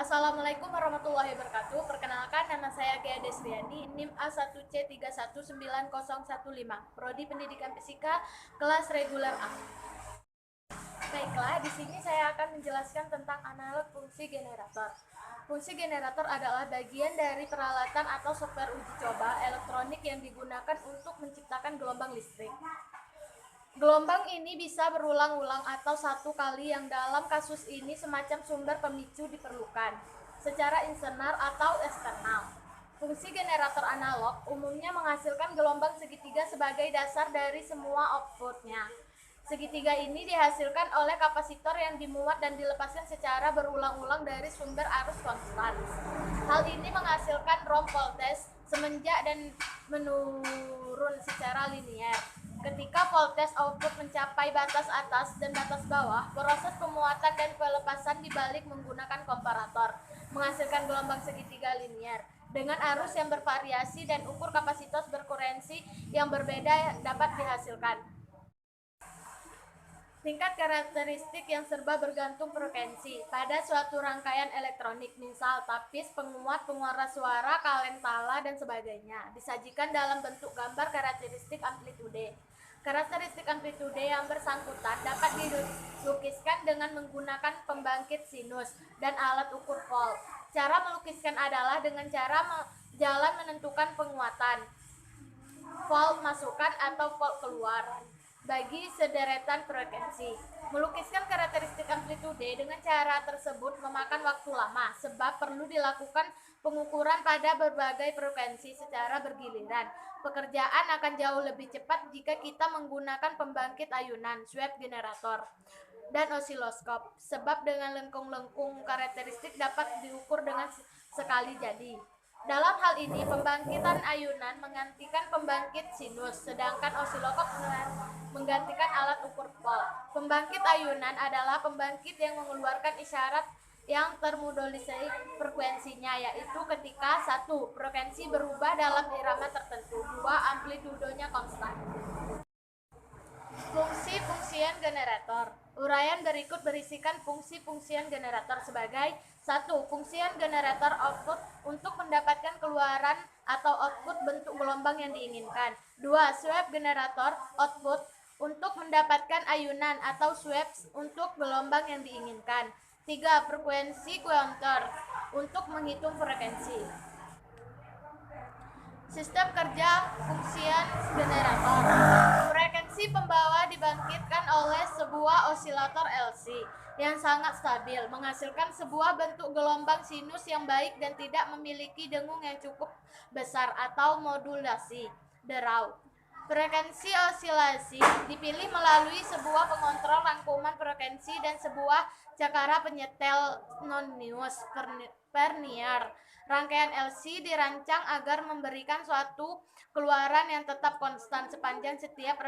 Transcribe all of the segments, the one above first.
Assalamualaikum warahmatullahi wabarakatuh. Perkenalkan, nama saya Gea Desriani, NIM A1C319015, Prodi Pendidikan Fisika, kelas reguler A. Baiklah, di sini saya akan menjelaskan tentang analog fungsi generator. Fungsi generator adalah bagian dari peralatan atau software uji coba elektronik yang digunakan untuk menciptakan gelombang listrik. Gelombang ini bisa berulang-ulang atau satu kali, yang dalam kasus ini semacam sumber pemicu diperlukan, secara internal atau eksternal. Fungsi generator analog umumnya menghasilkan gelombang segitiga sebagai dasar dari semua outputnya. Segitiga ini dihasilkan oleh kapasitor yang dimuat dan dilepaskan secara berulang-ulang dari sumber arus konstan. Hal ini menghasilkan drop voltage semenjak dan menurun secara linear. Ketika voltage output mencapai batas atas dan batas bawah, proses pemuatan dan pelepasan dibalik menggunakan komparator, menghasilkan gelombang segitiga linear. Dengan arus yang bervariasi dan ukur kapasitor berkurensi yang berbeda dapat dihasilkan. Tingkat karakteristik yang serba bergantung frekuensi. Pada suatu rangkaian elektronik, misal tapis, penguat, penguras suara, kaleng tala, dan sebagainya, disajikan dalam bentuk gambar karakteristik amplitude. Karakteristik amplitude yang bersangkutan dapat dilukiskan dengan menggunakan pembangkit sinus dan alat ukur volt. Cara melukiskan adalah dengan cara jalan menentukan penguatan, volt masukkan atau volt keluar, bagi sederetan frekuensi. Melukiskan karakteristik amplitude dengan cara tersebut memakan waktu lama, sebab perlu dilakukan pengukuran pada berbagai frekuensi secara bergiliran. Pekerjaan akan jauh lebih cepat jika kita menggunakan pembangkit ayunan, swab generator, dan osiloskop, sebab dengan lengkung-lengkung karakteristik dapat diukur dengan sekali jadi. Dalam hal ini, pembangkitan ayunan menggantikan pembangkit sinus, sedangkan osiloskop menggantikan alat ukur volt. Pembangkit ayunan adalah pembangkit yang mengeluarkan isyarat yang termodulisasi frekuensinya, yaitu ketika 1. Frekuensi berubah dalam irama tertentu, 2. Amplitudenya konstan. Fungsi-fungsian generator. Uraian berikut berisikan fungsi-fungsian generator sebagai 1. Fungsian generator output untuk mendapatkan keluaran atau output bentuk gelombang yang diinginkan. 2. Swab generator output untuk mendapatkan ayunan atau swab untuk gelombang yang diinginkan. 3. Frekuensi counter untuk menghitung frekuensi. Sistem kerja fungsian generator. Frekuensi pembawa dibangkitkan oleh sebuah osilator LC yang sangat stabil, menghasilkan sebuah bentuk gelombang sinus yang baik dan tidak memiliki dengung yang cukup besar atau modulasi derau. Frekuensi osilasi dipilih melalui sebuah pengontrol rangkuman frekuensi dan sebuah cakara penyetel nonius vernier. Rangkaian LC dirancang agar memberikan suatu keluaran yang tetap konstan sepanjang setiap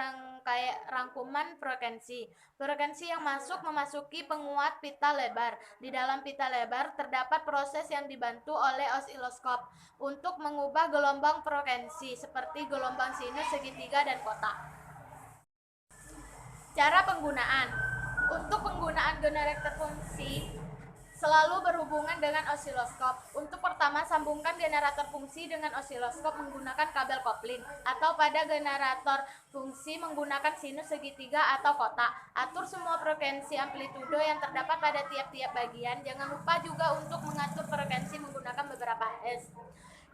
rangkuman frekuensi. Frekuensi yang masuk memasuki penguat pita lebar. Di dalam pita lebar terdapat proses yang dibantu oleh osiloskop untuk mengubah gelombang frekuensi seperti gelombang sinus, segitiga, dan kotak. Cara penggunaan. Untuk penggunaan generator fungsi selalu berhubungan dengan osiloskop. Untuk pertama, sambungkan generator fungsi dengan osiloskop menggunakan kabel kopling, atau pada generator fungsi menggunakan sinus, segitiga, atau kotak. Atur semua frekuensi amplitudo yang terdapat pada tiap-tiap bagian. Jangan lupa juga untuk mengatur frekuensi menggunakan beberapa S.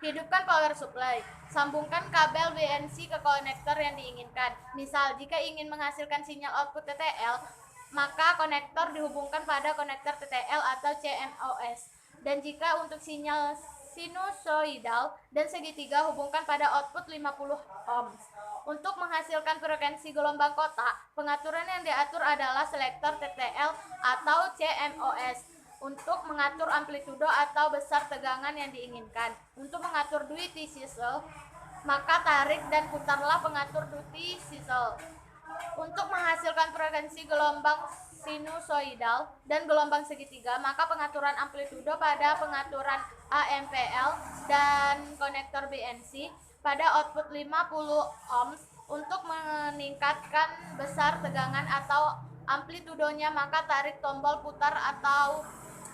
Hidupkan power supply. Sambungkan kabel BNC ke konektor yang diinginkan. Misal, jika ingin menghasilkan sinyal output TTL, maka konektor dihubungkan pada konektor TTL atau CMOS. Dan jika untuk sinyal sinusoidal dan segitiga, hubungkan pada output 50 ohms. Untuk menghasilkan frekuensi gelombang kotak, pengaturan yang diatur adalah selektor TTL atau CMOS untuk mengatur amplitudo atau besar tegangan yang diinginkan. Untuk mengatur duty cycle, maka tarik dan putarlah pengatur duty cycle. Untuk menghasilkan frekuensi gelombang sinusoidal dan gelombang segitiga, maka pengaturan amplitudo pada pengaturan AMPL dan konektor BNC pada output 50 ohms. Untuk meningkatkan besar tegangan atau amplitudonya, maka tarik tombol putar atau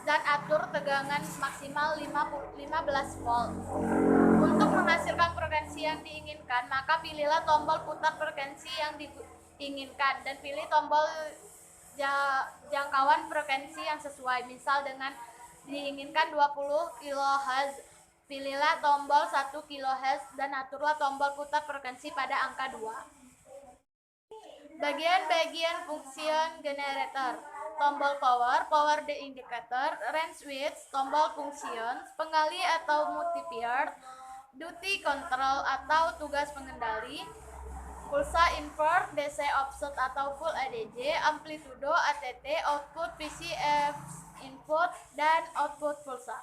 dan atur tegangan maksimal 15 volt. Untuk menghasilkan frekuensi yang diinginkan, maka pilihlah tombol putar frekuensi yang diinginkan dan pilih tombol jangkauan frekuensi yang sesuai. Misal dengan diinginkan 20 kHz, pilihlah tombol 1 kHz dan aturlah tombol putar frekuensi pada angka 2. Bagian-bagian fungsion generator: tombol power, power the indicator, range switch, tombol fungsion, pengali atau multiplier, duty control atau tugas pengendali, pulsa invert, DC offset atau full ADC, amplitudo ATT, output VCF input, dan output pulsa.